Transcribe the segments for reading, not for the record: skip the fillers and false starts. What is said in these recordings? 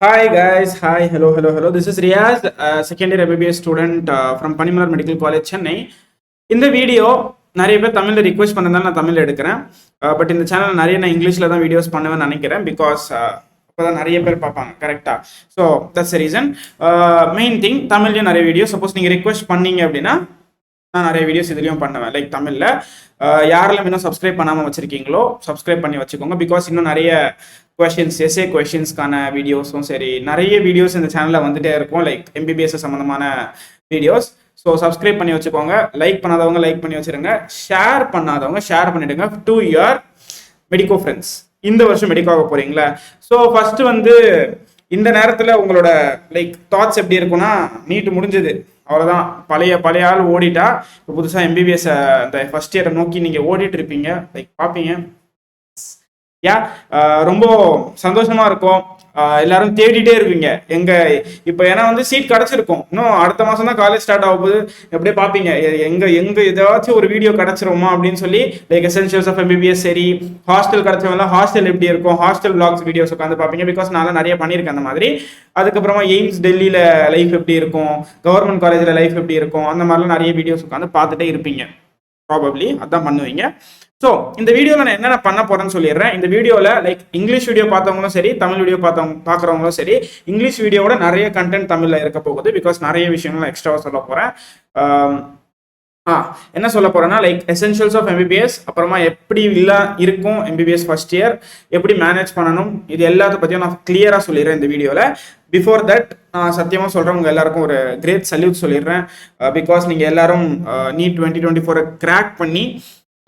Hi guys, hi, hello. This is Riaz, second year MBBS student from Panimalar Medical College, Chennai. இந்த video நிறைய பேர் தமிழில் request பண்ணதால் நான் தமிழில் எடுக்கிறேன். பட் இந்த சேனல் நிறைய நான் இங்கிலீஷில் தான் வீடியோஸ் பண்ணுவேன்னு நினைக்கிறேன். பிகாஸ் அப்போ தான் நிறைய பேர் பார்ப்பாங்க கரெக்டாக. So that's reason. Main thing தமிழ்லையும் நிறைய வீடியோ சப்போஸ் நீங்கள் ரிக்வெஸ்ட் பண்ணீங்க அப்படின்னா நான் நிறைய வீடியோஸ் இதுலேயும் பண்ணுவேன். லைக் தமிழில் யாரெல்லாம் இன்னும் சப்ஸ்கிரைப் பண்ணாமல் வச்சுருக்கீங்களோ சப்ஸ்கிரைப் பண்ணி வச்சுக்கோங்க. பிகாஸ் இன்னும் நிறைய கொஷின்ஸ் எஸ்ஏ கொஷின்ஸ்க்கான வீடியோஸும் சரி நிறைய வீடியோஸ் இந்த சேனலில் வந்துட்டே இருக்கும். லைக் எம்பிபிஎஸ் சம்மந்தமான வீடியோஸ். ஸோ சப்ஸ்கிரைப் பண்ணி வச்சுக்கோங்க. லைக் பண்ணாதவங்க லைக் பண்ணி வச்சுருங்க. ஷேர் பண்ணாதவங்க ஷேர் பண்ணிவிடுங்க டு யுவர் மெடிக்கோ ஃப்ரெண்ட்ஸ். இந்த வருஷம் மெடிக்கோ ஆக போகிறீங்களா? ஸோ ஃபஸ்ட்டு வந்து இந்த நேரத்தில் உங்களோட லைக் தாட்ஸ் எப்படி இருக்குன்னா, நீட்டு முடிஞ்சது அவ்வளோதான், பழைய ஆள் ஓடிட்டா, இப்போ புதுசாக எம்பிபிஎஸ் அந்த ஃபர்ஸ்ட் இயரை நோக்கி நீங்கள் ஓடிட்டு இருப்பீங்க. லைக் பார்ப்பீங்க ரொம்ப சந்தோஷமா இருக்கும். எல்லாரும் தேடிட்டே இருப்பீங்க எங்க இப்போ. ஏன்னா வந்து சீட் கிடைச்சிருக்கும், இன்னும் அடுத்த மாசம் தான் காலேஜ் ஸ்டார்ட் ஆக போகுது. எப்படியே பார்ப்பீங்க எங்க ஏதாச்சும் ஒரு வீடியோ கிடைச்சிருமா அப்படின்னு சொல்லி. லைக் எசென்ஷியல்ஸ் ஆஃப் எம்பிபிஎஸ் சரி, ஹாஸ்டல் கிடைச்சவங்க ஹாஸ்டல் எப்படி இருக்கும், ஹாஸ்டல் பிளாக்ஸ் வீடியோஸ் உட்காந்து பார்ப்பீங்க. பிகாஸ் நான் நிறைய பண்ணியிருக்கேன் அந்த மாதிரி. அதுக்கப்புறமா எய்ம்ஸ் டெல்லியில லைஃப் எப்படி இருக்கும், கவர்மெண்ட் காலேஜில் லைஃப் எப்படி இருக்கும், அந்த மாதிரிலாம் நிறைய வீடியோஸ் உட்காந்து பார்த்துட்டே இருப்பீங்க. ப்ராபப்ளி அதான் பண்ணுவீங்க. ஸோ இந்த வீடியோவில் நான் என்னென்ன பண்ண போறேன்னு சொல்லிடுறேன். இந்த வீடியோவில் லைக் இங்கிலீஷ் வீடியோ பார்த்தவங்களும் சரி, தமிழ் வீடியோ பார்க்குறவங்களும் சரி, இங்கிலீஷ் வீடியோவோட நிறைய கண்டென்ட் தமிழில் இருக்க போகுது. பிகாஸ் நிறைய விஷயங்கள் எக்ஸ்ட்ராவாக சொல்ல போகிறேன். என்ன சொல்ல போறேன்னா, லைக் எசென்ஷியல்ஸ் ஆஃப் எம்பிபிஎஸ், அப்புறமா எப்படி இருக்கும் எம்பிபிஎஸ் ஃபர்ஸ்ட் இயர், எப்படி மேனேஜ் பண்ணணும், இது எல்லாத்த பற்றியும் நான் கிளியராக சொல்லிடுறேன் இந்த வீடியோவில். பிஃபோர் தட் நான் சத்தியமாக சொல்கிறேன், உங்கள் எல்லாருக்கும் ஒரு கிரேட் சல்யூட் சொல்லிடுறேன். பிகாஸ் நீங்கள் எல்லாரும் நீட் 2024 கிராக் பண்ணி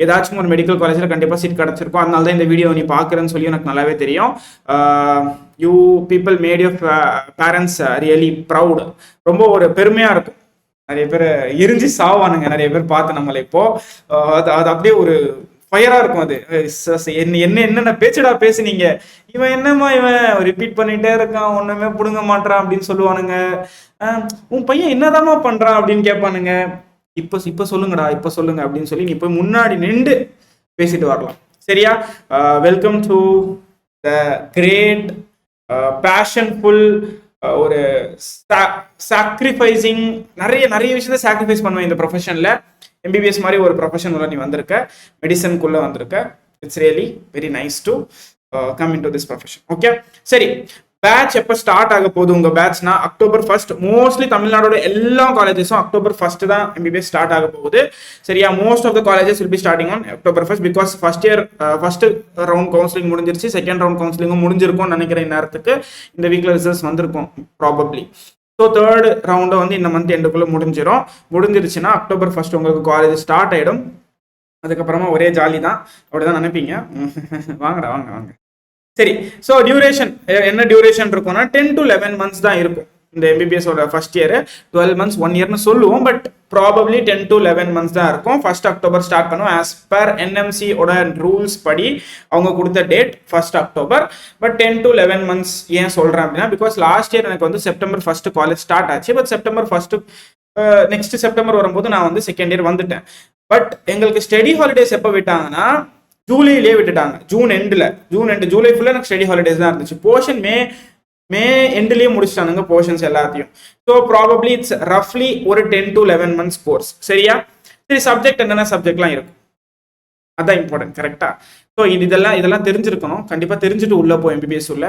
ஏதாச்சும் ஒரு மெடிக்கல் காலேஜில் கண்டிப்பாக சீட் கிடச்சிருக்கும். அதனால தான் இந்த வீடியோ நீ பார்க்குறேன்னு சொல்லி எனக்கு நல்லாவே தெரியும். You people made your parents really proud. ரொம்ப ஒரு பெருமையாக இருக்கும். நிறைய பேர் எரிஞ்சு சாவானுங்க நிறைய பேர் பார்த்து நம்மளை இப்போ. அது அப்படியே ஒரு ஃபயராக இருக்கும். அது என்னென்ன பேச்சுடா பேசுனீங்க, இவன் என்னம்மா இவன் ரிப்பீட் பண்ணிகிட்டே இருக்கான், ஒன்றுமே பிடுங்க மாட்டான் அப்படின்னு சொல்லுவானுங்க. உன் பையன் என்னதாம்மா பண்ணுறான் அப்படின்னு கேட்பானுங்க. இப்போ சொல்லுங்கடா, இப்போ சொல்லுங்க அப்படின்னு சொல்லி நீ போய் முன்னாடி நின்று பேசிட்டு வரலாம். சரியா? வெல்கம் டு த கிரேட் பேஷன்ஃபுல், ஒரு சாக்ரிஃபைசிங், நிறைய விஷயத்த சாக்ரிஃபைஸ் பண்ணுவேன் இந்த ப்ரொஃபஷனில். எம்பிபிஎஸ் மாதிரி ஒரு ப்ரொஃபஷன் உள்ள நீ வந்திருக்க, மெடிசனுக்குள்ளே வந்திருக்க. It's really very nice to come in to this profession. Okay, சரி. பேட்ச் எப்போ ஸ்டார்ட் ஆக போகுது உங்க பேட்ச்னா October 1st. மோஸ்ட்லி தமிழ்நாடோட எல்லா காலேஜஸும் October 1st தான் எம்பிபிஎஸ் ஸ்டார்ட் ஆக போகுது. சரியா? Most of the colleges will be starting on October 1st. Because first year first round counselling முடிஞ்சிருச்சு, செகண்ட் ரவுண்ட் கவுன்சிலிங்கும் முடிஞ்சிருக்கும்னு நினைக்கிறேன். நேரத்துக்கு இந்த வீக்ல ரிசல்ட்ஸ் வந்திருக்கும் ப்ராபப்ளி. ஸோ தேர்ட் ரவுண்டை வந்து இந்த மந்த் எண்டுக்குள்ள முடிஞ்சிருச்சுன்னா October 1st உங்களுக்கு காலேஜ் ஸ்டார்ட் ஆகிடும். அதுக்கப்புறமா ஒரே ஜாலி தான், அப்படிதான் நினைப்பீங்க. வாங்க. சரி. ஸோ டியூரேஷன் என்ன டியூரேஷன் இருக்கும்னா 10 to 11 months தான் இருக்கும் இந்த எம்பிபிஎஸ் ஓட ஃபர்ஸ்ட் இயர். 12 months 1 yearனு சொல்லுவோம், பட் ப்ராபப்ளி 10 to 11 months தான் இருக்கும். 1st October ஸ்டார்ட் பண்ணுவோம். ஆஸ் பர் என்எம்சி ஓட ரூல்ஸ் படி அவங்க கொடுத்த date 1st October. But 10 to 11 months ஏன் சொல்றேன் அப்படின்னா, பிகாஸ் லாஸ்ட் இயர் எனக்கு வந்து September 1st காலேஜ் ஸ்டார்ட் ஆச்சு. But September 1st next September வரும்போது நான் வந்து செகண்ட் இயர் வந்துட்டேன். பட் எங்களுக்கு ஸ்டடி ஹாலிடேஸ் எப்போ விட்டாங்கன்னா ஜூலையிலே விட்டுட்டாங்க. ஜூன் எண்டு ஜூலை ஃபுல்லாக எனக்கு ஸ்டடி ஹாலிடேஸ் தான் இருந்துச்சு. போர்ஷன் மே எண்ட்லேயே முடிச்சிட்டானுங்க போர்ஷன்ஸ் எல்லாத்தையும். ஸோ ப்ராபப்ளி இட்ஸ் ரஃப்லி ஒரு 10 to 11 months கோர்ஸ். சரியா? சரி, சப்ஜெக்ட் என்னென்ன சப்ஜெக்ட்லாம் இருக்கும் அதான் இம்பார்ட்டன்ட். கரெக்டா? ஸோ இதெல்லாம் தெரிஞ்சிருக்கணும். கண்டிப்பாக தெரிஞ்சுட்டு உள்ள போய் எம்பிபிஎஸ் உள்ள.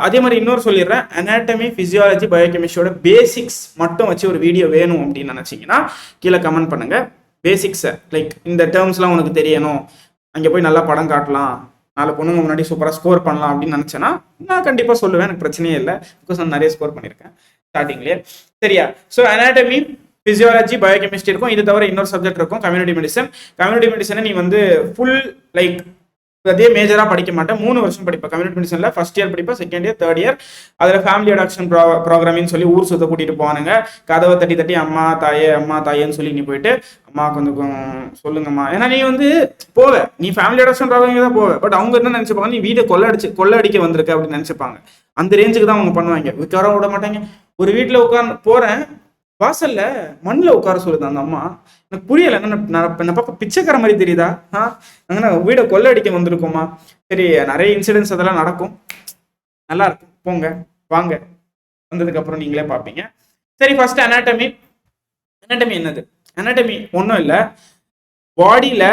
அதே மாதிரி இன்னொரு சொல்லிடுறேன், அனாட்டமி, ஃபிசியாலஜி, பயோகெமிஸ்ட்ரியோட பேசிக்ஸ் மட்டும் வச்சு ஒரு வீடியோ வேணும் அப்படின்னு நினச்சிங்கன்னா கீழே கமெண்ட் பண்ணுங்க. பேசிக்ஸை லைக் இந்த டேர்ம்ஸ்லாம் உனக்கு தெரியணும், அங்கே போய் நல்லா படம் காட்டலாம், 4 பொண்ணுங்க முன்னாடி சூப்பராக ஸ்கோர் பண்ணலாம் அப்படின்னு நினச்சேன்னா நான் கண்டிப்பாக சொல்லுவேன். எனக்கு பிரச்சனையே இல்லை. பிகாஸ் நான் நிறைய ஸ்கோர் பண்ணியிருக்கேன் ஸ்டார்டிங்லேயே. சரியா? ஸோ அனாட்டமி, ஃபிசியாலஜி, பயோகெமிஸ்ட்ரி இருக்கும். இது தவிர இன்னொரு சப்ஜெக்ட் இருக்கும், கம்யூனிட்டி மெடிசனை நீ வந்து ஃபுல் லைக் அதே மேஜராக படிக்க மாட்டேன். 3 வருஷம் படிப்பேன் கம்யூனிட்டி மெடிசனில். ஃபர்ஸ்ட் இயர் படிப்பேன், செகண்ட் இயர், தேர்ட் இயர். அதில் ஃபேமிலி அடாப்ஷன் ப்ரோக்ராமின்னு சொல்லி ஊர் சுத்த கூட்டிகிட்டு போவானுங்க. கதவை தட்டி அம்மா தாயேன்னு சொல்லி நீ போயிட்டு அம்மா கொஞ்சம் சொல்லுங்கம்மா. ஏன்னா நீ வந்து நீ ஃபேமிலி அடாப்ஷன் ப்ரோக்ராமிங் தான் போவேன். பட் அவங்க என்ன நினச்சிப்பாங்க, நீ வீட்டை கொள்ளடிக்க வந்திருக்க அப்படின்னு நினச்சிப்பாங்க. அந்த ரேஞ்சுக்கு தான் அவங்க பண்ணுவாங்க. உட்கார விட மாட்டாங்க. ஒரு வீட்டில் உட்காந்து போகிறேன், வாசல்ல மண்ணில் உட்கார சொல்லுது அந்த அம்மா. எனக்கு புரியலை, என்ன பார்க்க பிச்சைக்கார மாதிரி தெரியுதா? அங்கே வீடை கொள்ளடிக்க வந்திருக்கோமா? சரி, நிறைய இன்சிடென்ட்ஸ் அதெல்லாம் நடக்கும். நல்லா இருக்கும், போங்க. வாங்க, வந்ததுக்கு அப்புறம் நீங்களே பார்ப்பீங்க. சரி, ஃபர்ஸ்ட் அனாட்டமி. அனாட்டமி என்னது? அனாட்டமி ஒன்றும் இல்லை, பாடியில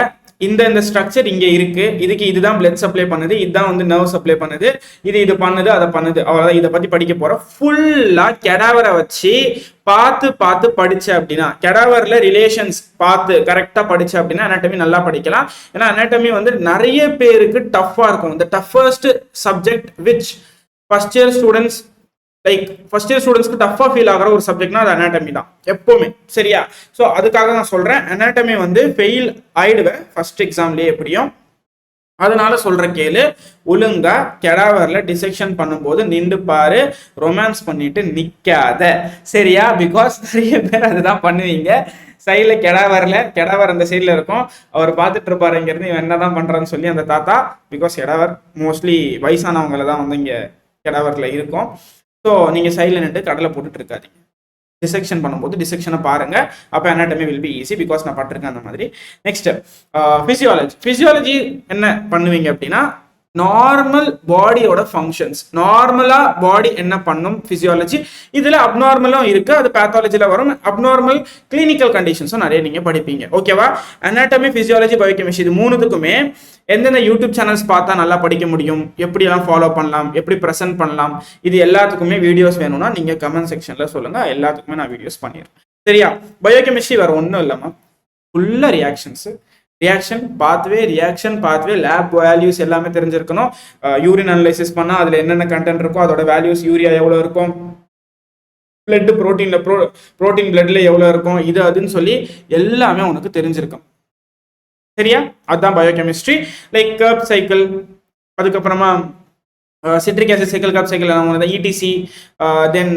இந்த ஸ்ட்ரக்சர் இங்க இருக்கு, இதுக்கு இதுதான் பிளட் சப்ளை பண்ணுது, இதுதான் வந்து நர்வ் சப்ளை பண்ணுது, இது பண்ணுது, அதை பண்ணுது, அவ்வளவுதான். இதை பத்தி படிக்க போறோம். ஃபுல்லா கெடாவரை வச்சு பார்த்து பார்த்து படிச்ச அப்படின்னா, கெடாவர்ல ரிலேஷன்ஸ் பார்த்து கரெக்டா படிச்ச அப்படின்னா அனாட்டமி நல்லா படிக்கலாம். ஏன்னா அனாட்டமி வந்து நிறைய பேருக்கு டஃப்பா இருக்கும். இந்த toughest subject which first year students first year ஸ்டூடெண்ட்ஸ்க்கு டஃபா ஃபீல் ஆகிற ஒரு சப்ஜெக்ட்னா அது அனாட்டமி தான் எப்பவுமே. சரியா? ஸோ அதுக்காக நான் சொல்றேன், அனாட்டமி வந்து ஃபெயில் ஆயிடுவேன் ஃபர்ஸ்ட் எக்ஸாம்லயே எப்படியும். அதனால சொல்ற கேளு, ஒழுங்கா கெடாவர்ல டிசெக்ஷன் பண்ணும்போது நின்று பாரு, ரொமான்ஸ் பண்ணிட்டு நிக்காத. சரியா? பிகாஸ் நிறைய பேர் அதுதான் பண்ணுவீங்க. சைடில் கெடாவர் அந்த சைடில் இருக்கும், அவர் பார்த்துட்டு இருப்பாரு இங்கிருந்து இவன் என்னதான் பண்றான்னு சொல்லி அந்த தாத்தா. பிகாஸ் கெடாவர் மோஸ்ட்லி வயசானவங்கள தான் வந்து இங்க கெடாவர்ல இருக்கும். ஸோ நீங்கள் சைடில் நின்று கடலை போட்டுட்டு இருக்காதீங்க. டிசெக்ஷன் பண்ணும்போது டிசெக்ஷனை பாருங்க, அப்போ anatomy will be easy. Because நான் பட்டிருக்கேன் அந்த மாதிரி. நெக்ஸ்ட் பிசியாலஜி என்ன பண்ணுவீங்க அப்படின்னா, நார்மல் பாடியோட ஃபங்க்ஷன்ஸ், நார்மலா பாடி என்ன பண்ணும் பிசியாலஜி. இதுல அப்நார்மலும் இருக்கு, அது பேத்தாலஜில வரும். அப்நார்மல் கிளினிக்கல் கண்டிஷன்ஸும் நிறைய நீங்க படிப்பீங்க. ஓகேவா? அனாட்டமி, பிசியாலஜி, பயோகெமிஸ்ட்ரி இது மூணுத்துக்குமே எந்தெந்த யூடியூப் சேனல்ஸ் பார்த்தா நல்லா படிக்க முடியும், எப்படியெல்லாம் ஃபாலோ பண்ணலாம், எப்படி ப்ரெசென்ட் பண்ணலாம், இது எல்லாத்துக்குமே வீடியோஸ் வேணும்னா நீங்க கமெண்ட் செக்ஷன்ல சொல்லுங்க, எல்லாத்துக்குமே நான் வீடியோஸ் பண்ணிடுறேன். சரியா? பயோகெமிஸ்ட்ரி வேற ஒன்றும் இல்லாம ஃபுல்லா ரியாக்ஷன் பாத்வே லேப் வேல்யூஸ் எல்லாமே தெரிஞ்சிருக்கணும். யூரின் அனலைசிஸ் பண்ணா அதுல என்னென்ன கண்டென்ட் இருக்கோ அதோட வேல்யூஸ், யூரியா எவ்வளவு இருக்கும், பிளட் புரோட்டீன் பிளட்ல எவ்வளவு இருக்கும், இது அதுன்னு சொல்லி எல்லாமே உனக்கு தெரிஞ்சிருக்கும். சரியா? அதுதான் பயோகெமிஸ்ட்ரி. லைக் கர்ப் சைக்கிள், அதுக்கப்புறமா சிட்ரிக் ஆசிட் சைக்கிள், கர்ப் சைக்கிள், இடிசி, தென்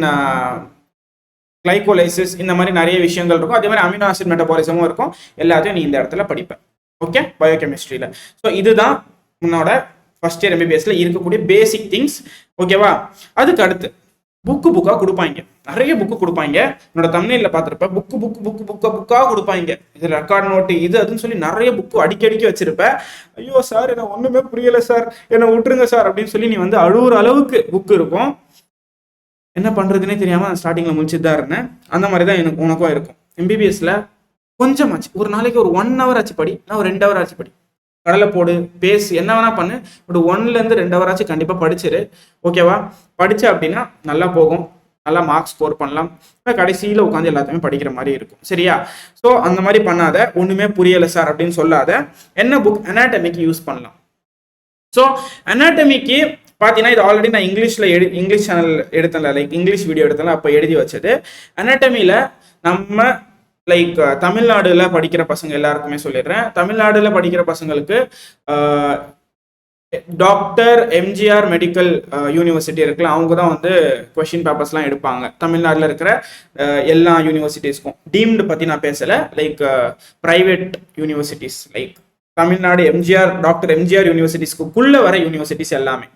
கிளைகோலைசிஸ், இந்த மாதிரி நிறைய விஷயங்கள் இருக்கும். அதே மாதிரி அமினோ ஆசிட் மெட்டபாலிசமும் இருக்கும். எல்லாத்தையும் நீ இந்த இடத்துல படிப்பேன். ஓகே? பயோகெமிஸ்ட்ரியில. ஸோ இதுதான் உன்னோட ஃபர்ஸ்ட் இயர் எம்பிபிஎஸ்ல இருக்கக்கூடிய பேசிக் திங்ஸ். ஓகேவா? அதுக்கு அடுத்து புக்கா கொடுப்பாங்க, நிறைய புக்கு கொடுப்பாங்க. என்னோட தமிழ்ல பார்த்துருப்ப புக்கா கொடுப்பாங்க. இது ரெக்கார்ட் நோட்டு, இது அதுன்னு சொல்லி நிறைய புக்கு அடிக்கடிக்கு வச்சிருப்பேன். ஐயோ சார், என்ன ஒண்ணுமே புரியல சார், என்ன விட்டுருங்க சார் அப்படின்னு சொல்லி நீ வந்து அழுகுற அளவுக்கு புக்கு இருக்கும். என்ன பண்றதுன்னே தெரியாம ஸ்டார்டிங்ல முடிச்சுட்டு தான் இருந்தேன். அந்த மாதிரி தான் எனக்கு உனக்கும் இருக்கும். எம்பிபிஎஸ்ல கொஞ்சமாச்சு, ஒரு நாளைக்கு ஒரு 1 hour ஆச்சு படி, நான் ஒரு 2 hour ஆச்சு படி. கடலை போடு, பேசு, என்ன வேணா பண்ணு, ஒரு 1 to 2 hour ஆச்சு கண்டிப்பா படிச்சிரு. ஓகேவா? படிச்ச அப்படின்னா நல்லா போகும், நல்லா மார்க்ஸ் ஸ்கோர் பண்ணலாம். கடைசியில உட்காந்து எல்லாத்தையுமே படிக்கிற மாதிரி இருக்கும். சரியா? ஸோ அந்த மாதிரி பண்ணாத, ஒண்ணுமே புரியல சார் அப்படின்னு சொல்லாத. என்ன புக்? அனாட்டமிக்கு யூஸ் பண்ணலாம். ஸோ அனாட்டமிக்கு பார்த்தீங்கன்னா, இது ஆல்ரெடி நான் இங்கிலீஷ் சேனல் எடுத்தல, லைக் இங்கிலீஷ் வீடியோ எடுத்தல, அப்போ எழுதி வச்சது. அனாட்டமியில் நம்ம லைக் தமிழ்நாடுல படிக்கிற பசங்க எல்லாருக்குமே சொல்லிடுறேன். தமிழ்நாடுல படிக்கிற பசங்களுக்கு டாக்டர் எம்ஜிஆர் மெடிக்கல் யூனிவர்சிட்டி இருக்குல்ல, அவங்க தான் வந்து கொஸ்டின் பேப்பர்ஸ்லாம் எடுப்பாங்க. தமிழ்நாட்டில் இருக்கிற எல்லா யூனிவர்சிட்டிஸ்க்கும் டீம்டு பற்றி நான் பேசலை, like private universities, like Tamil Nadu doctor MGR யூனிவர்சிட்டிஸ்க்குள்ள வர யூனிவர்சிட்டிஸ் எல்லாமே.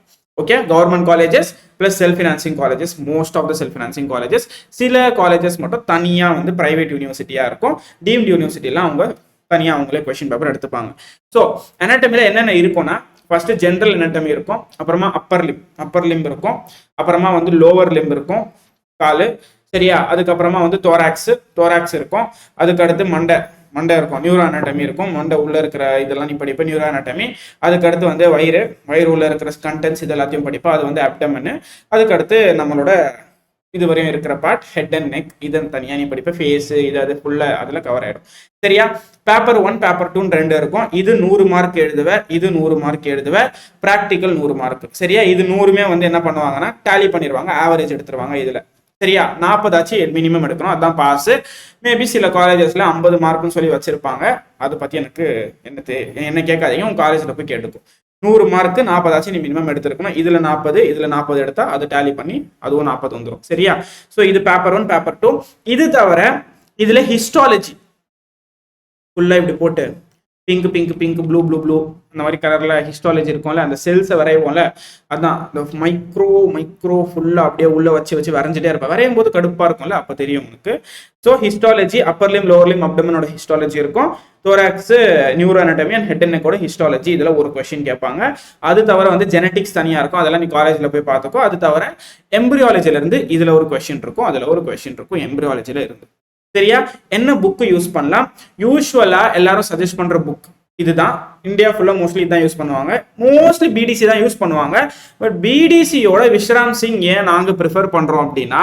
Okay? Government colleges plus self financing colleges, most of the self financing colleges. சில காலேஜஸ் மட்டும் தனியாக வந்து பிரைவேட் யூனிவர்சிட்டியாக இருக்கும். டீம்டு யூனிவர்சிட்டிலாம் அவங்க தனியாக அவங்களே கொஸ்டின் பேப்பர் எடுத்துப்பாங்க. ஸோ அனாட்டமியில் என்னென்ன இருக்கும்னா, ஃபர்ஸ்ட் ஜென்ரல் அனாட்டமி இருக்கும், அப்புறமா அப்பர் லிம்ப் இருக்கும், அப்புறமா வந்து லோவர் லிம்ப் இருக்கும், காலு. சரியா? அதுக்கப்புறமா வந்து தோராக்ஸ் இருக்கும், அதுக்கு அடுத்து மண்டை இருக்கும், நியூரோ அனாட்டமி இருக்கும். மண்டை உள்ள இருக்கிற இதெல்லாம் நீ படிப்ப, நியூரோ அனாட்டமி. அதுக்கடுத்து வந்து வயிறு உள்ள இருக்கிற கண்டென்ட்ஸ் இது எல்லாத்தையும் படிப்பா, அது வந்து அப்டமன். அதுக்கடுத்து நம்மளோட இது வரையும் இருக்கிற பார்ட் ஹெட் அண்ட் நெக், இதன் தனியாக நீ படிப்ப. ஃபேஸ் இது அது ஃபுல்லாக அதில் கவர் ஆகிடும். சரியா? பேப்பர் 1 பேப்பர் 2 2 இருக்கும். இது 100 மார்க் எழுதுவேன், இது 100 மார்க் எழுதுவேன். Practical 100 mark. சரியா? இது 100மே வந்து என்ன பண்ணுவாங்கன்னா டேலி பண்ணிடுவாங்க, ஆவரேஜ் எடுத்துருவாங்க இதுல. சரியா? 40 ஆச்சு மினிமம் எடுக்கணும், அதான் பாஸ். மேபி சில காலேஜஸ்ல 50 மார்க்னு சொல்லி வச்சிருப்பாங்க. அதை பத்தி எனக்கு என்ன கேட்காதீங்க, உங்க காலேஜ்ல போய் கேட்டுக்கும். 100 மார்க் 40 ஆச்சு நீ மினிமம் எடுத்திருக்கணும். இதுல 40 எடுத்தா அது டேலி பண்ணி அதுவும் 40 வந்துடும். சரியா? ஸோ இது பேப்பர் 1 பேப்பர் 2. இது தவிர இதுல ஹிஸ்டாலஜி ஃபுல்லா இப்படி போட்டு pink pink pink blue blue blue அந்த மாதிரி கலரில் ஹிஸ்டாலஜி இருக்கும்ல, அந்த செல்ஸை வரைவோம்ல, அதுதான் இந்த மைக்ரோ ஃபுல்லாக அப்படியே உள்ளே வச்சு வரைஞ்சிட்டே இருப்பேன். வரையும் போது கடுப்பாக இருக்கும்ல, அப்போ தெரியும் உங்களுக்கு. So histology upper limb lower limb அப்டமனோட ஹிஸ்டாலஜி இருக்கும். Thorax neuro anatomy and head and நெக்கோட ஹிஸ்டாலஜி இதில் ஒரு கொஸ்டின் கேட்பாங்க. அது தவிர வந்து ஜெனட்டிக்ஸ் தனியாக இருக்கும், அதெல்லாம் நீ காலேஜில் போய் பார்த்துக்கோ. அது தவிர எம்பிரியாலஜிலேருந்து இதில் ஒரு கொஸ்டின் இருக்கும், அதில் ஒரு கொஸ்டின் இருக்கும் எம்பிரியாலஜியில் இருந்து. சரியா? என்ன புக்கு யூஸ் பண்ணலாம்? யூஸ்வலா எல்லாரும் சஜஸ்ட் பண்ற புக் இதுதான். இந்தியா ஃபுல்லா மோஸ்ட்லி இதான் யூஸ் பண்ணுவாங்க. மோஸ்ட்லி பிடிசி தான் யூஸ் பண்ணுவாங்க. பட் பிடிசியோட விஸ்ராம் சிங் ஏன் நாங்க ப்ரிஃபர் பண்றோம் அப்படின்னா,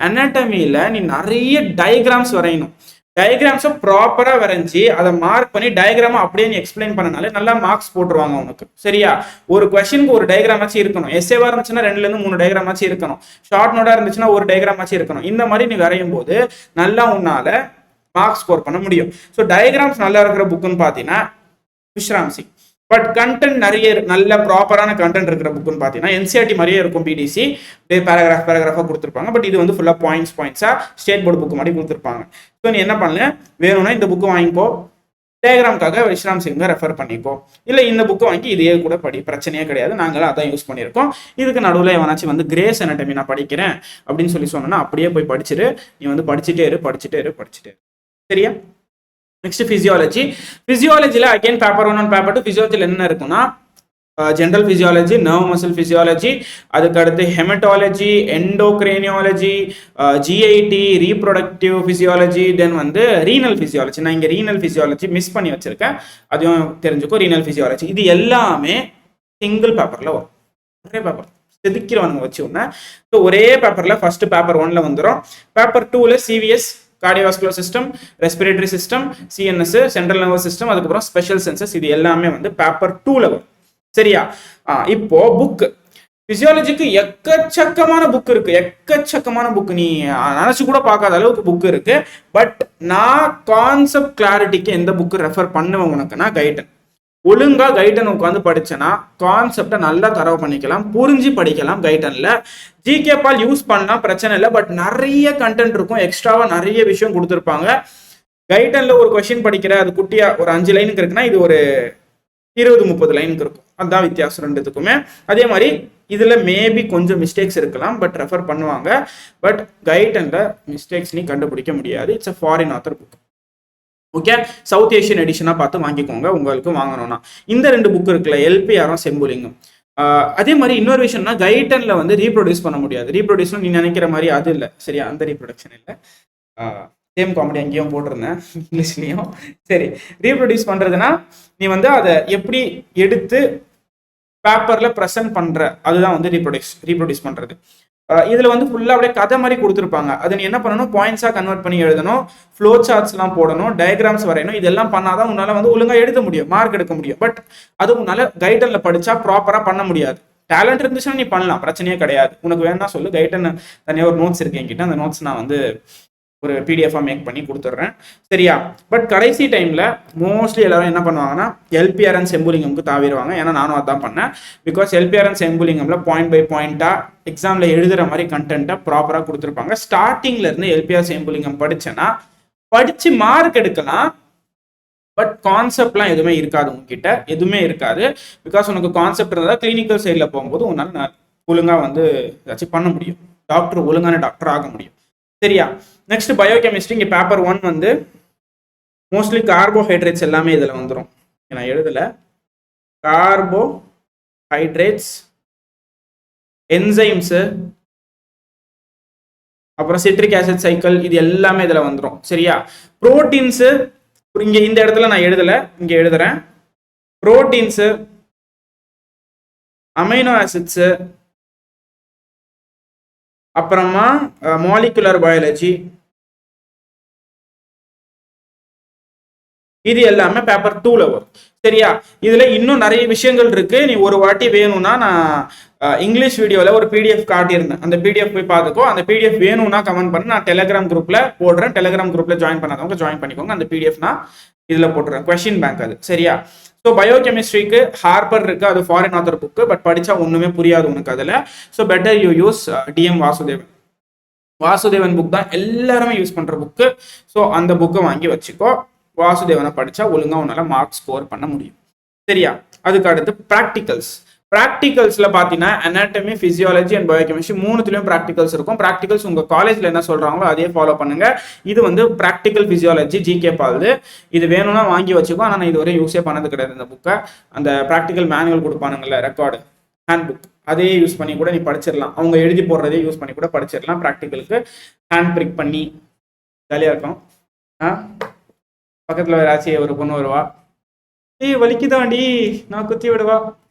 அனாட்டமியில நீ நிறைய டயக்ராம்ஸ் வரையணும். டயக்ராம்ஸை ப்ராப்பரா வரைஞ்சி அதை மார்க் பண்ணி டயக்ராமை அப்படியே நீ எக்ஸ்பிளைன் பண்ணனாலே நல்லா மார்க்ஸ் போட்டுருவாங்க உனக்கு. சரியா? ஒரு கொஸ்டினுக்கு ஒரு டயக்ராம் ஆச்சு இருக்கணும். எஸ்ஏவா இருந்துச்சுன்னா 2-3 டயக்ராம் ஆச்சு இருக்கணும். ஷார்ட் நோட்டா இருந்துச்சுன்னா ஒரு டயக்ராம் ஆச்சு இருக்கணும். இந்த மாதிரி நீ வரையும் போது நல்லா உன்னால மார்க் ஸ்கோர் பண்ண முடியும். ஸோ டயக்ராம்ஸ் நல்லா இருக்கிற புக்குன்னு பார்த்தீங்கன்னா விஸ்ராம் சிங். பட் கண்டென்ட் நிறைய நல்ல ப்ராப்பரான கண்டென்ட் இருக்கிற புக்குன்னு பார்த்தீங்கன்னா என்சிஆர்டி மாதிரியே இருக்கும். பிடிசி பேராகிராஃபாக கொடுத்துருப்பாங்க. பட் இது வந்து ஃபுல்லாக பாயிண்ட்ஸாக ஸ்டேட் போர்டு புக்கு மாதிரி கொடுத்துருப்பாங்க. ஸோ நீ என்ன பண்ணல, வேணும்னா இந்த புக்கு வாங்கிக்கோ, டயக்ராம்காக விஸ்ராம் சிங்கை ரெஃபர் பண்ணிக்கோ. இல்லை இந்த புக்கு வாங்கி இதையே கூட படி, பிரச்சனையே கிடையாது. நாங்களும் அதான் யூஸ் பண்ணியிருக்கோம். இதுக்கு நடுவில் எவனாச்சும் வந்து கிரேஸ் அனாட்டமி நான் படிக்கிறேன் அப்படின்னு சொன்னோன்னா அப்படியே போய் படிச்சுட்டு நீ வந்து படிச்சுட்டே இரு. சரியா? நெக்ஸ்ட் பிசியாலஜியில் அகைன் பேப்பர் 1 அண்ட் பேப்பர் 2. பிசியாலஜியில் என்ன இருக்குன்னா general physiology, nerve muscle physiology, அதுக்கு அடுத்து haematology, endocrinology, GIT, reproductive physiology, then வந்து ரீனல் பிசியாலஜி. நான் இங்கே ரீனல் பிசியாலஜி மிஸ் பண்ணி வச்சிருக்கேன், அதையும் தெரிஞ்சுக்கோ. ரீனல் பிசியாலஜி இது எல்லாமே சிங்கிள் பேப்பரில் வரும். ஒரே பேப்பர் செதுக்கிறவனுங்க வச்சு ஒன்று. ஸோ ஒரே பேப்பரில் ஃபர்ஸ்ட் பேப்பர் 1ல வந்துடும். பேப்பர் 2ல CVS cardiovascular system, respiratory system, CNS, central nervous system, அதுக்கப்புறம் ஸ்பெஷல் சென்சஸ், இது எல்லாமே வந்து பேப்பர் 2ல வரும். சரியா? இப்போ புக் பிசியாலஜிக்கு எக்கச்சக்கமான புக் நீ நினைச்சு கூட பார்க்காத அளவுக்கு புக் இருக்கு. பட் நான் கான்செப்ட் கிளாரிட்டிக்கு எந்த புக்கு ரெஃபர் பண்ணுவேன் உனக்குன்னா கைடன். ஒழுங்கா கைடன் உட்காந்து படிச்சேன்னா கான்செப்டை நல்லா தரவு பண்ணிக்கலாம், புரிஞ்சு படிக்கலாம். கைடன்ல ஜிகே பால் யூஸ் பண்ணலாம், பிரச்சனை இல்லை. பட் நிறைய கண்டென்ட் இருக்கும், எக்ஸ்ட்ராவா நிறைய விஷயம் கொடுத்துருப்பாங்க. கைடன்ல ஒரு கொஸ்டின் படிக்கிற அது குட்டியா ஒரு 5 லைனுக்கு இருக்குன்னா இது ஒரு 20-30 லைனுக்கு இருக்கும். அதுதான் வித்தியாசம் ரெண்டுத்துக்குமே. அதே மாதிரி இதுல மேபி கொஞ்சம் மிஸ்டேக்ஸ் இருக்கலாம், பட் ரெஃபர் பண்ணுவாங்க. பட் கைடன்ல மிஸ்டேக்ஸ் நீ கண்டுபிடிக்க முடியாது. It's a foreign author book. Okay, south Asian எடிஷனா பார்த்து வாங்கிக்கோங்க உங்களுக்கு வாங்கணும்னா. இந்த 2 புக் இருக்குல்ல, எல்பிஆரும் செம்புலிங்கம். அதே மாதிரி இன்னொரு விஷயம்னா கைடன்ல வந்து ரீப்ரொடியூஸ் பண்ண முடியாது. ரீப்ரொடியூஸ் நீ நினைக்கிற மாதிரி அது இல்லை. சரியா? அந்த ரீப்ரொடக்ஷன் இல்லை. சேம் காமெடி அங்கேயும் போட்டிருந்தேன் இங்கிலீஷ்லையும். சரி, ரீப்ரொடியூஸ் பண்றதுன்னா நீ வந்து அதை எப்படி எடுத்து பேப்பர்ல ப்ரெசென்ட் பண்ற, அதுதான் வந்து ரீப்ரொடியூஸ் பண்றது. இதுல வந்து ஃபுல்லா அப்படியே கதை மாதிரி கொடுத்துருப்பாங்க. அதை நீ என்ன பண்ணணும், பாயிண்ட்ஸா கன்வெர்ட் பண்ணி எழுதணும், ஃப்ளோ சார்ட்ஸ் எல்லாம் போடணும், டயக்ராம்ஸ் வரையணும். இதெல்லாம் பண்ணாதான் உன்னால வந்து ஒழுங்கா எழுத முடியும், மார்க் எடுக்க முடியும். பட் அது உன்னால கைடன்ல படிச்சா ப்ராப்பரா பண்ண முடியாது. டேலண்ட் இருந்துச்சுன்னா நீ பண்ணலாம், பிரச்சனையே கிடையாது. உனக்கு வேணா சொல்லு, கைடன் தனியாக ஒரு நோட்ஸ் இருக்கு என்கிட்ட. அந்த நோட்ஸ் நான் வந்து ஒரு பிடிஎஃபாக மேக் பண்ணி கொடுத்துட்றேன். சரியா? பட் கடைசி டைமில் மோஸ்ட்லி எல்லாரும் என்ன பண்ணுவாங்கன்னா எல்பிஆர் அண்ட் செம்புலிங்கம்க்கு தாவிடுவாங்க. ஏன்னா நானும் அதான் பண்ணேன். பிகாஸ் எல்பிஆர் அண்ட் செம்புலிங்கமில் பாயிண்ட் பை பாயிண்ட்டாக எக்ஸாமில் எழுதுகிற மாதிரி கண்டென்ட்டை ப்ராப்பராக கொடுத்துருப்பாங்க. ஸ்டார்டிங்கில் இருந்து எல்பிஆர் செம்புலிங்கம் படித்தேன்னா படித்து மார்க் எடுக்கலாம். பட் கான்செப்ட்லாம் எதுவுமே இருக்காது உங்ககிட்ட, எதுவுமே இருக்காது. பிகாஸ் உனக்கு கான்செப்ட் இருந்தால் கிளினிக்கல் சைடில் போகும்போது உன்னால் ஒழுங்காக வந்து ஏதாச்சும் பண்ண முடியும், ஒழுங்கான டாக்டர் ஆக முடியும். சரியா? Next biochemistry. இங்கே பேப்பர் 1 வந்து மோஸ்ட்லி கார்போஹைட்ரேட்ஸ் எல்லாமே இதில் வந்துடும். நான் எழுதலை. கார்போஹைட்ரேட்ஸ், என்சைம்ஸு, அப்புறம் சிட்ரிக் ஆசிட் சைக்கிள், இது எல்லாமே இதில் வந்துடும். சரியா? புரோட்டீன்ஸு இங்கே இந்த இடத்துல நான் எழுதலை, இங்கே எழுதுறேன். புரோட்டீன்ஸு, அமைனோ ஆசிட்ஸு, அப்புறமா மாலிகுலர் பயாலஜி, இது எல்லாமே பேப்பர் 2ல வரும். சரியா? இதுல இன்னும் நிறைய விஷயங்கள் இருக்கு. நீ ஒரு வாட்டி வேணும்னா நான் இங்கிலீஷ் வீடியோல ஒரு பிடிஎஃப் காட்டியிருந்தேன், அந்த பிடிஎஃப் போய் பார்த்துக்கோ. அந்த பிடிஎஃப் வேணும்னா கமெண்ட் பண்ணி நான் டெலிகிராம் குரூப்ல போடுறேன். டெலிகிராம் குரூப்ல ஜாயின் பண்ணாதவங்க ஜாயின் பண்ணிக்கோங்க. அந்த பிடிஎஃப் நான் இதுல போட்டுறேன், கொஸ்டின் பேங்க் அது. சரியா? ஸோ பயோகெமிஸ்ட்ரிக்கு ஹார்பர் இருக்கு, அது ஃபாரின் ஆத்தர் புக்கு. பட் படிச்சா ஒண்ணுமே புரியாது உனக்கு அதுல. So better you use TM Vasudevan book தான் எல்லாருமே யூஸ் பண்ற புக்கு. ஸோ அந்த புக்கை வாங்கி வச்சுக்கோ. வாசுதேவனை படிச்சா ஒழுங்கா உன்னால மார்க் ஸ்கோர் பண்ண முடியும். சரியா? அதுக்கு அடுத்து ப்ராக்டிகல்ஸ். ப்ராக்டிகல்ஸ்ல பாத்தீங்கன்னா அனாட்டமி, பிசியாலஜி அண்ட் பயோகெமிஸ்ட்ரி மூணுத்துலயும் ப்ராக்டிகல்ஸ் இருக்கும். ப்ராக்டிகல்ஸ் உங்க காலேஜ்ல என்ன சொல்றாங்களோ அதே ஃபாலோ பண்ணுங்க. இது வந்து ப்ராக்டிகல் பிசியாலஜி ஜிகே பாது. இது வேணும்னா வாங்கி வச்சுக்கோ. ஆனா நான் இதுவரை யூஸே பண்ணது கிடையாது இந்த புக்கை. அந்த ப்ராக்டிகல் மேனுவல் கொடுப்பானுங்கல்ல, ரெக்கார்டு ஹேண்ட் புக், அதே யூஸ் பண்ணி கூட நீ படிச்சிடலாம். அவங்க எழுதி போடுறதே யூஸ் பண்ணி கூட படிச்சிடலாம். ப்ராக்டிகலுக்கு ஹேண்ட் பிரிக் பண்ணி ஜாலியா இருக்கும். பக்கத்துல ஏதாச்சும் ஒரு பொண்ணு வருவா, ஏய் வலிக்குதாண்டி நான் குத்தி விடுவா,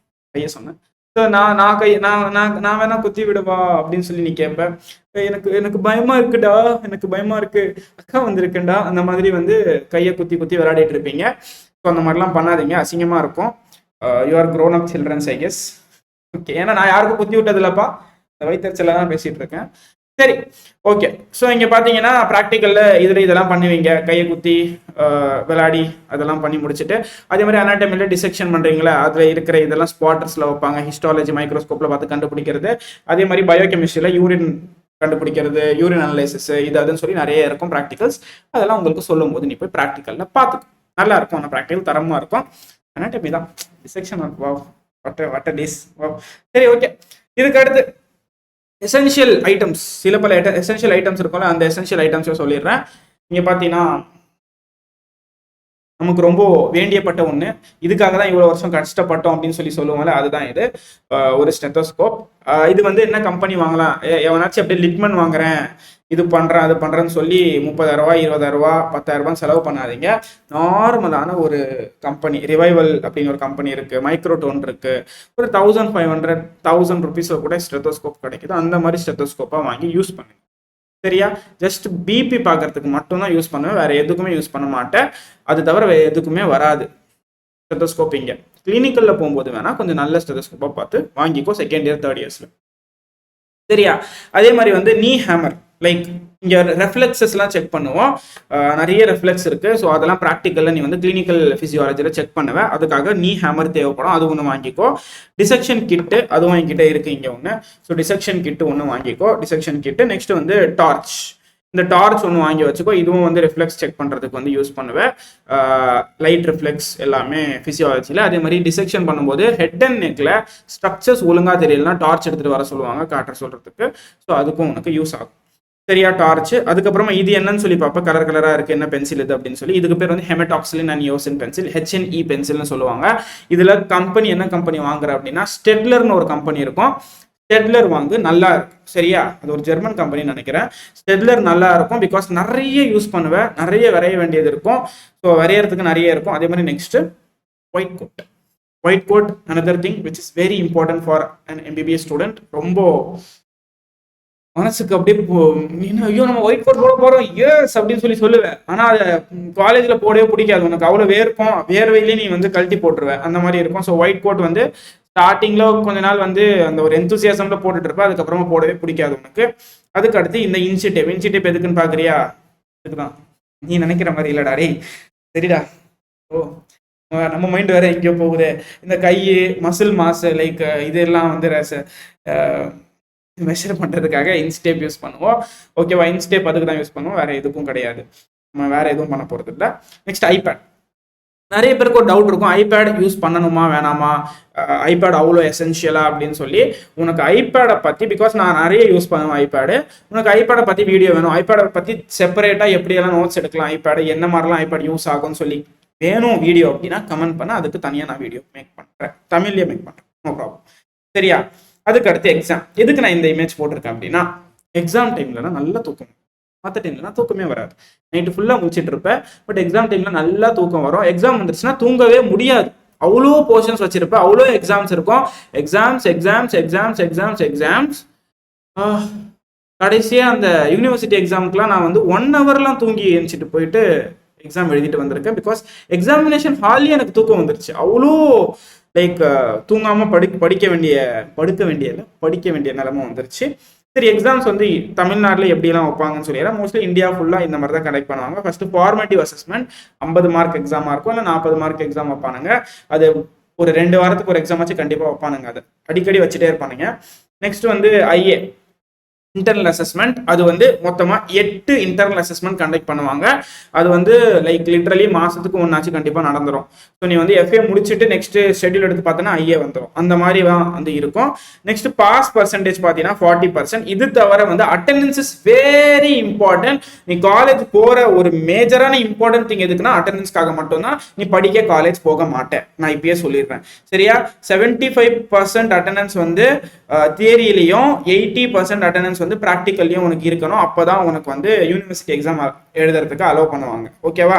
கைய சொன்னேன். நான் வேணா குத்தி விடுவா அப்படின்னு சொல்லி நீ கேட்ப. எனக்கு எனக்கு பயமா இருக்குடா, எனக்கு பயமா இருக்கு, அக்கா வந்திருக்குண்டா, அந்த மாதிரி வந்து கையை குத்தி குத்தி விளையாடிட்டு இருப்பீங்க. ஸோ அந்த மாதிரிலாம் பண்ணாதீங்க, அசிங்கமா இருக்கும். You are grown up childrens I guess. Okay, ஏன்னா நான் யாருக்கும் குத்தி விட்டது இல்லப்பா, வயிற்றுச்சல தான் பேசிட்டு இருக்கேன். சரி, ஓகே. ஸோ இங்கே பார்த்தீங்கன்னா ப்ராக்டிக்கலில் இதெல்லாம் பண்ணுவீங்க, கையை குத்தி விளையாடி அதெல்லாம் பண்ணி முடிச்சுட்டு, அதே மாதிரி அனாட்டமியில் டிசெக்ஷன் பண்ணுறீங்களா, அதில் இருக்கிற இதெல்லாம் ஸ்பாட்டர்ஸில் வைப்பாங்க, ஹிஸ்டாலஜி மைக்ரோஸ்கோப்பில் பார்த்து கண்டுபிடிக்கிறது. அதே மாதிரி பயோகெமிஸ்ட்ரியில் யூரின் கண்டுபிடிக்கிறது, யூரின் அனலைசிஸ், இது அதுன்னு சொல்லி நிறைய இருக்கும் ப்ராக்டிகல்ஸ். அதெல்லாம் உங்களுக்கு சொல்லும் போது நீ போய் ப்ராக்டிக்கலில் பார்த்துக்கும், நல்லா இருக்கும். அந்த ப்ராக்டிக்கல் தரமாக இருக்கும். அனாட்டமி தான் டிசெக்ஷன் வா வாட் டேஸ் வா. சரி, ஓகே. இதுக்கு அடுத்து எசென்ஷியல் ஐட்டம்ஸ், சில பல எசென்ஷியல் ஐட்டம்ஸ் இருக்கும்ல, அந்த எசென்ஷியல் ஐட்டம்ஸை சொல்லிடுறேன். இங்கே பார்த்தீங்கன்னா நமக்கு ரொம்ப வேண்டியப்பட்ட ஒன்று, இதுக்காக தான் இவ்வளோ வருஷம் கஷ்டப்பட்டோம் அப்படின்னு சொல்லி சொல்லுவோம்ல, அதுதான் இது. ஒரு ஸ்டெத்தோஸ்கோப். இது வந்து என்ன கம்பெனி வாங்கலாம், எவனாச்சும் அப்படியே லிட்மன் வாங்குறேன், இது பண்ணுறேன் அது பண்ணுறேன்னு சொல்லி 30,000 20,000 10,000 செலவு பண்ணாதீங்க. நார்மலான ஒரு கம்பெனி, ரிவைவல் அப்படின்னு ஒரு கம்பெனி இருக்குது, மைக்ரோடோன் இருக்குது, ஒரு 1,500 rupees கூட ஸ்டெத்தோஸ்கோப் கிடைக்குது. அந்த மாதிரி ஸ்டெத்தோஸ்கோப்பாக வாங்கி யூஸ் பண்ணுங்க. சரியா? ஜஸ்ட் பிபி பார்க்கறதுக்கு மட்டும்தான் யூஸ் பண்ணுவேன், வேற எதுக்குமே யூஸ் பண்ண மாட்டேன். அது தவிர வேற எதுக்குமே வராது ஸ்டெத்தோஸ்கோப். இங்கே கிளினிக்கல்ல போகும்போது வேணா கொஞ்சம் நல்ல ஸ்டெத்தோஸ்கோப்பாக பார்த்து வாங்கிக்கோ, செகண்ட் இயர் தேர்ட் இயர்ஸ்ல. சரியா? அதே மாதிரி வந்து நீ ஹேமர், லைக் இங்கே ரெஃப்ளெக்ஸஸ்லாம் செக் பண்ணுவோம், நிறைய ரெஃப்ளெக்ஸ் இருக்கு. ஸோ அதெல்லாம் ப்ராக்டிக்கலில் நீ வந்து கிளினிக்கல் ஃபிசியாலஜியில் செக் பண்ணுவேன். அதுக்காக நீ ஹேமர் தேவைப்படும், அது ஒன்று வாங்கிக்கோ. டிசெக்ஷன் கிட்டு அதுவும் என்கிட்ட இருக்கு இங்கே ஒன்று. ஸோ டிசெக்ஷன் கிட்டு ஒன்று வாங்கிக்கோ, டிசெக்ஷன் கிட்டு. நெக்ஸ்ட் வந்து டார்ச், இந்த டார்ச் ஒன்று வாங்கி வச்சுக்கோ. இதுவும் வந்து ரிஃப்ளெக்ஸ் செக் பண்ணுறதுக்கு வந்து யூஸ் பண்ணுவேன். லைட் ரிஃப்ளெக்ஸ் எல்லாமே ஃபிசியாலஜியில். அதே மாதிரி டிசெக்ஷன் பண்ணும்போது ஹெட் அண்ட் நெக்கில் ஸ்ட்ரக்சர்ஸ் ஒழுங்காக தெரியலனா டார்ச் எடுத்துகிட்டு வர சொல்லுவாங்க, காட்டுற சொல்கிறதுக்கு. ஸோ அதுக்கும் உனக்கு யூஸ் ஆகும். சரியா? டார்ச். அதுக்கப்புறமா இது என்னன்னு சொல்லி பார்ப்பேன், கலர் கலராக இருக்குது, என்ன பென்சில் இது அப்படின்னு சொல்லி. இதுக்கு பேர் வந்து ஹெமடாக்சிலின் அண்ட் யோசின் பென்சில், HNE பென்சில்னு சொல்லுவாங்க. இதில் கம்பெனி என்ன கம்பெனி வாங்குற அப்படின்னா ஸ்டெட்லர்னு ஒரு கம்பெனி இருக்கும். ஸ்டெட்லர் வாங்கு, நல்லா இருக்கும். சரியா? அது ஒரு ஜெர்மன் கம்பெனின்னு நினைக்கிறேன். ஸ்டெட்லர் நல்லா இருக்கும், பிகாஸ் நிறைய யூஸ் பண்ணுவேன், நிறைய வரைய வேண்டியது இருக்கும். ஸோ வரையறதுக்கு நிறைய இருக்கும். அதே மாதிரி next white code. White code another thing which is very important for an MBBS student. ரொம்ப மனசுக்கு அப்படியே ஐயோ நம்ம ஒயிட் கோட் போட போறோம் எஸ் அப்படின்னு சொல்லி சொல்லுவேன். ஆனா அதை காலேஜில் போடவே பிடிக்காது, உனக்கு அவ்வளோ வேர்க்கும், வேர்வையிலே நீ வந்து கழட்டி போட்டுருவேன், அந்த மாதிரி இருக்கும். ஸோ ஒயிட் கோட் வந்து ஸ்டார்டிங்ல கொஞ்ச நாள் வந்து அந்த ஒரு எந்தூசியாசம்ல போட்டுட்டு இருப்பேன், அதுக்கப்புறமா போடவே பிடிக்காது உனக்கு. அதுக்கு அடுத்து இந்த இன்சிடேப். இன்சிடேப் எதுக்குன்னு பாக்குறியா? இதுக்குதான். நீ நினைக்கிற மாதிரி இல்லடா டேய், சரிடா. ஓ நம்ம மைண்ட் வேற எங்கேயோ போகுது. இந்த கை மசில் மாஸ் லைக் இதெல்லாம் வந்து மெஷர் பண்ணுறதுக்காக இன்ஸ்டேப் யூஸ் பண்ணுவோம். ஓகேவா? இன்ஸ்டேப் அதுக்கு தான் யூஸ் பண்ணுவோம், வேற எதுக்கும் கிடையாது. நம்ம வேற எதுவும் பண்ண போகிறது இல்லை. Next iPad. நிறைய பேருக்கு ஒரு டவுட் இருக்கும், ஐபேட் யூஸ் பண்ணணுமா வேணாமா, ஐபேட் அவ்வளோ எசென்ஷியலா அப்படின்னு சொல்லி. உனக்கு ஐபேடை பற்றி, பிகாஸ் நான் நிறைய யூஸ் பண்ணுவேன் ஐபேடு, உனக்கு ஐபேடை பற்றி வீடியோ வேணும், ஐபேடை பற்றி செப்பரேட்டாக எப்படியெல்லாம் நோட்ஸ் எடுக்கலாம், ஐபேடு என்ன மாதிரிலாம் ஐபேட் யூஸ் ஆகும்னு சொல்லி வேணும் வீடியோ அப்படின்னா கமெண்ட் பண்ண, அதுக்கு தனியாக நான் வீடியோ மேக் பண்ணுறேன், தமிழ்லேயே மேக் பண்ணுறேன், நோ ப்ராப்ளம். சரியா? அதுக்கு அடுத்து எக்ஸாம். எதுக்கு நான் இந்த இமேஜ் போட்டிருக்கேன் அப்படின்னா, எக்ஸாம் டைம்லலாம் நல்லா தூக்கம், மற்ற டைம்லலாம் தூக்கமே வராது. நைட்டு ஃபுல்லாக முடிச்சிட்டு இருப்பேன், பட் எக்ஸாம் டைம்ல நல்லா தூக்கம் வரும். எக்ஸாம் வந்துருச்சுன்னா தூங்கவே முடியாது, அவ்வளோ போர்ஷன்ஸ் வச்சிருப்பேன், அவ்வளோ எக்ஸாம்ஸ் இருக்கும். Exams exams exams exams exams கடைசியாக அந்த யூனிவர்சிட்டி எக்ஸாமுக்குலாம் நான் வந்து 1 ஹவர்லாம் தூங்கி எழுந்திட்டு போயிட்டு எக்ஸாம் எழுதிட்டு வந்திருக்கேன். பிகாஸ் எக்ஸாமினேஷன் ஹால்லேயே எனக்கு தூக்கம் வந்துருச்சு, அவ்வளோ லைக் தூங்காமல் படிக்க வேண்டிய நிலைமை வந்துருச்சு. சரி, எக்ஸாம்ஸ் வந்து தமிழ்நாட்டில் எப்படிலாம் வைப்பாங்கன்னு சொல்லிடுறேன். மோஸ்ட்லி இந்தியா ஃபுல்லாக இந்த மாதிரி தான் கண்டக்ட் பண்ணுவாங்க. ஃபர்ஸ்ட் ஃபார்மேட்டிவ் அசஸ்மெண்ட் 50 மார்க் எக்ஸாமாக இருக்கும், இல்லை 40 மார்க் எக்ஸாம் வைப்பானுங்க. அது ஒரு 2 வாரத்துக்கு ஒரு எக்ஸாம் வச்சு கண்டிப்பாக வைப்பானுங்க, அதை அடிக்கடி வச்சுட்டே இருப்பானுங்க. நெக்ஸ்ட் வந்து ஐஏ. Internal assessment. அது வந்து மொத்தமாக 8 இன்டர்னல் அசஸ்மெண்ட் கண்டக்ட் பண்ணுவாங்க. அது வந்து லைக் லிட்ரலி மாதத்துக்கு ஒன்றாச்சும் கண்டிப்பாக நடந்துடும். ஸோ நீ வந்து எஃப்ஏ முடிச்சுட்டு நெக்ஸ்ட் ஷெட்யூல் எடுத்து பார்த்தோன்னா ஐஏ வந்துடும். அந்த மாதிரி தான் வந்து இருக்கும். நெக்ஸ்ட் பாஸ் பர்சன்டேஜ் பார்த்தீங்கன்னா 40%. இது தவிர வந்து அட்டெண்டன்ஸ் இஸ் வெரி இம்பார்ட்டன்ட். நீ காலேஜ் போகிற ஒரு மேஜரான இம்பார்ட்டன்ட் திங் எதுக்குன்னா அட்டெண்டன்ஸ்க்காக மட்டும்தான். நீ படிக்க காலேஜ் போக மாட்டேன், நான் இப்பயே சொல்லிடுறேன். சரியா? 75% அட்டெண்டன்ஸ் வந்து தியரியிலையும் 80% அட்டெண்டன்ஸ் வந்து ப்ராக்டிக்கல்லையும் உனக்கு இருக்கணும். அப்போதான் உனக்கு வந்து யூனிவர்சிட்டி எக்ஸாம் எழுதுறதுக்கு அலோவ் பண்ணுவாங்க. ஓகேவா?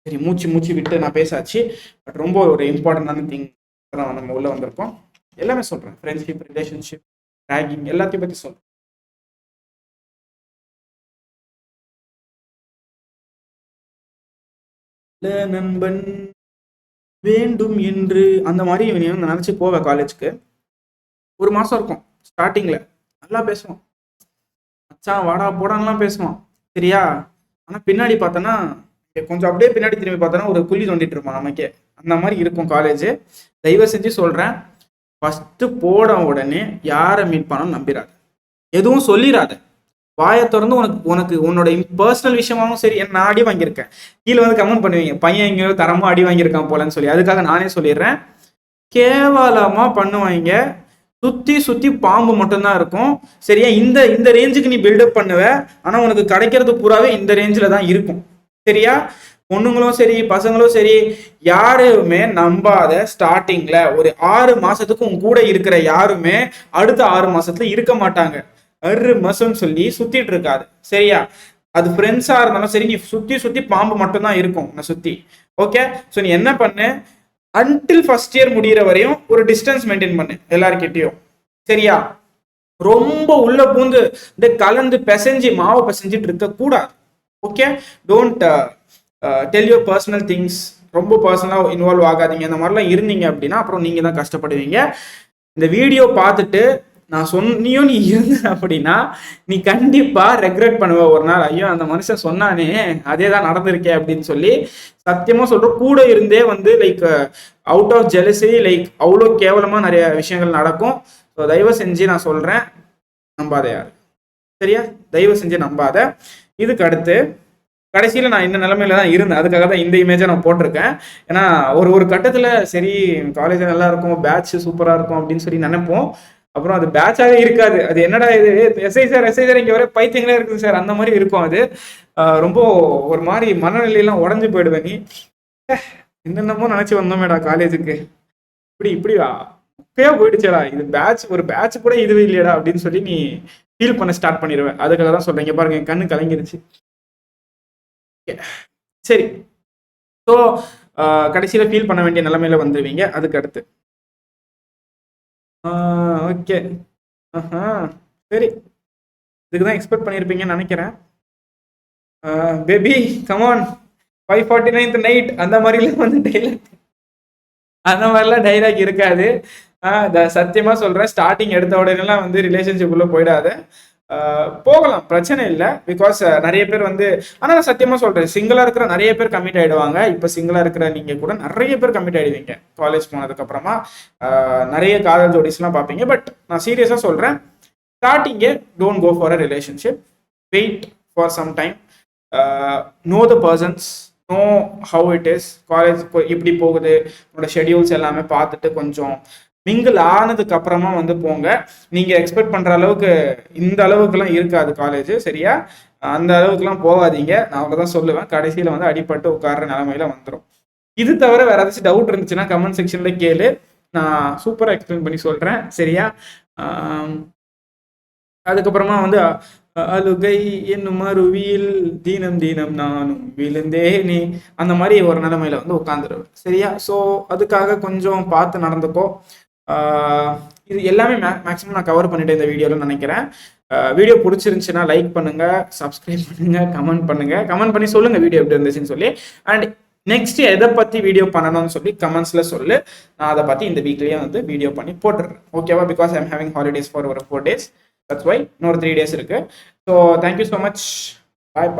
சரி, மூச்சு விட்டு நான் பேசாச்சு. பட் ரொம்ப ஒரு இம்பார்ட்டன்டான திங் நம்ம உள்ள வந்திருக்கோம். எல்லாமே சொல்றேன், ஃப்ரெண்ட்ஷிப், ரிலேஷன்ஷிப், ரேகிங் எல்லாத்தையும் பத்தி சொல்றேன். நண்பன் வேண்டும் என்று அந்த மாதிரி இவன் நினைச்சு போவேன் காலேஜுக்கு. ஒரு மாசம் இருக்கும் ஸ்டார்டிங்ல, நல்லா பேசுவான், மச்சான் வாடா போடான்லாம் பேசுவான். சரியா? ஆனா பின்னாடி பார்த்தோன்னா கொஞ்சம் அப்படியே பின்னாடி திரும்பி பார்த்தோன்னா ஒரு குழி தோண்டிட்டு இருப்பான் நமக்கே. அந்த மாதிரி இருக்கும் காலேஜ். தயவு செஞ்சு சொல்றேன், ஃபர்ஸ்ட் போட உடனே யாரை மீட் பண்ணணும் நம்பிடாத, எதுவும் சொல்லிடாத. வாயை திறந்து உனக்கு உன்னோட பர்சனல் விஷயமாவும் சரி, நான் அடி வாங்கியிருக்கேன். கீழே வந்து கமெண்ட் பண்ணுவீங்க, பையன் எங்கேயோ தரமா அடி வாங்கியிருக்கான் போலன்னு சொல்லி. அதுக்காக நானே சொல்லிடுறேன், கேவலமா பண்ணுவாங்க. சுத்தி பாம்பு மட்டும்தான் இருக்கும். சரியா? இந்த ரேஞ்சுக்கு நீ பில்டப் பண்ணுவ, ஆனா உனக்கு கிடைக்கிறது பூராவே இந்த ரேஞ்சில் தான் இருக்கும். சரியா? பொண்ணுங்களும் சரி பசங்களும் சரி யாருமே நம்பாத. ஸ்டார்டிங்ல ஒரு 6 மாசத்துக்கு உன் கூட இருக்கிற யாருமே அடுத்த 6 மாசத்துல இருக்க மாட்டாங்க. 6 மாசம் சொல்லி சுத்திட்டு இருக்காது. சரியா? அது ஃப்ரெண்ட்ஸா இருந்தாலும் சரி, நீ சுத்தி பாம்பு மட்டும்தான் இருக்கும் உன்னை சுத்தி. ஓகே? ஸோ நீ என்ன பண்ணு, அன்டில் ஃபர்ஸ்ட் இயர் முடிகிற வரையும் ஒரு டிஸ்டன்ஸ் மெயின்டைன் பண்ணு எல்லார்கிட்டையும். சரியா? ரொம்ப உள்ள பூந்து இந்த கலந்து பிசைஞ்சு மாவு பிசைஞ்சிட்டு இருக்க கூடாது. Okay? Don't tell your personal things. ரொம்ப பர்சனலாக இன்வால்வ் ஆகாதீங்க. இந்த மாதிரிலாம் இருந்தீங்க அப்படின்னா அப்புறம் நீங்க தான் கஷ்டப்படுவீங்க. இந்த வீடியோ பார்த்துட்டு நான் சொன்னியும் நீ இருந்த அப்படின்னா நீ கண்டிப்பா ரெக்ரெட் பண்ணுவ ஒரு நாள். ஐயோ அந்த மனுஷன் சொன்னானே அதே தான் நடந்திருக்கே அப்படின்னு சொல்லி. சத்தியமா சொல்றோம், கூட இருந்தே வந்து like out of jealousy like அவ்வளோ கேவலமா நிறைய விஷயங்கள் நடக்கும். ஸோ தயவு செஞ்சு நான் சொல்றேன், நம்பாத யாரு. சரியா? தயவு செஞ்சு நம்பாத. இதுக்கு அடுத்து கடைசியில் நான் இந்த நிலைமையில தான் இருந்தேன். அதுக்காக தான் இந்த இமேஜை நான் போட்டிருக்கேன். ஏன்னா ஒரு கட்டத்தில் சரி காலேஜ் நல்லா இருக்கும், பேட்ச் சூப்பராக இருக்கும் அப்படின்னு சொல்லி நினைப்போம். அப்புறம் அது பேட்சாகவே இருக்காது. அது என்னடா இது, எஸ்ஐ சார் இங்கே வர பைத்தியங்களே இருக்குது சார், அந்த மாதிரி இருக்கும். அது ரொம்ப ஒரு மாதிரி மனநிலையெல்லாம் உடஞ்சி போயிடுவேன். நீ என்னென்னமோ நினச்சி வந்தோமேடா காலேஜுக்கு, இப்படி முக்கையா போயிடுச்சேடா, இது ஒரு பேட்ச் கூட இதுவே இல்லையடா அப்படின்னு சொல்லி நீ ஃபீல் பண்ண ஸ்டார்ட் பண்ணிடுவேன். அதுக்காக தான் சொல்றேன். பாருங்க, என் கண்ணு கலங்கிருச்சு. சரி, ஸோ கடைசியில் ஃபீல் பண்ண வேண்டிய நிலைமையில வந்துடுவீங்க. அதுக்கு அடுத்து ஓகே, சரி, இதுக்கு தான் எக்ஸ்பெக்ட் பண்ணியிருப்பீங்கன்னு நினைக்கிறேன். பேபி கமான் 549th நைட் அந்த மாதிரிலாம் வந்து டைலாக், அந்த மாதிரிலாம் டைலாக் இருக்காது. சத்தியமா சொல்றேன், ஸ்டார்டிங் எடுத்த உடனேலாம் வந்து ரிலேஷன்ஷிப் உள்ள போயிடாத. போகலாம், பிரச்சனை இல்லை. பிகாஸ் நிறைய பேர் வந்து, ஆனால் நான் சத்தியமா சொல்றேன், சிங்கிளா இருக்கிற நிறைய பேர் கமிட் ஆயிடுவாங்க. இப்போ சிங்கிளா இருக்கிற நீங்க கூட நிறைய பேர் கமிட் ஆயிடுவீங்க காலேஜ் போனதுக்கு அப்புறமா. நிறைய காதல் ஜோடிஸ்லாம் பார்ப்பீங்க. பட் நான் சீரியஸா சொல்றேன், ஸ்டார்டிங்கே don't go for a relationship. Wait for some time, know the persons, know how it is. College இப்படி போகுது, உங்களோட ஷெடியூல்ஸ் எல்லாமே பார்த்துட்டு கொஞ்சம் மிங்கிள் ஆனதுக்கு அப்புறமா வந்து போங்க. நீங்க எக்ஸ்பெக்ட் பண்ற அளவுக்கு இந்த அளவுக்குலாம் இருக்காது காலேஜ். சரியா? அந்த அளவுக்குலாம் போகாதீங்க. நான் அவ்வளோதான் சொல்லுவேன். கடைசியில வந்து அடிபட்டு உட்கார்ற நிலைமையில வந்துடும். இது தவிர வேற ஏதாச்சும் டவுட் இருந்துச்சுன்னா கமெண்ட் செக்ஷன்ல கேளு, நான் சூப்பரா எக்ஸ்பிளைன் பண்ணி சொல்றேன். சரியா? அதுக்கப்புறமா வந்து அழுகை என்னும் அருவியில் தீனம் நானும் விழுந்தேனே, அந்த மாதிரி ஒரு நிலைமையில வந்து உட்காந்துருவேன். சரியா? ஸோ அதுக்காக கொஞ்சம் பார்த்து நடந்துக்கோ. இது எல்லாமே மேக்ஸிமம் நான் கவர் பண்ணிட்டேன் இந்த வீடியோவில் நினைக்கிறேன். வீடியோ பிடிச்சிருந்துச்சுன்னா லைக் பண்ணுங்க, சப்ஸ்கிரைப் பண்ணுங்க, கமெண்ட் பண்ணி சொல்லுங்க வீடியோ எப்படி இருந்துச்சுன்னு சொல்லி. அண்ட் நெக்ஸ்ட் எதை பற்றி வீடியோ பண்ணணும்னு சொல்லி கமெண்ட்ஸில் சொல்லு. நான் அதை பற்றி இந்த வீக்லேயே வந்து வீடியோ பண்ணி போட்டுடுறேன். ஓகேவா? Because I'm having holidays for ஒரு 4 days. That's why இன்னொரு 3 days இருக்கு. So thank you so much. பாய்.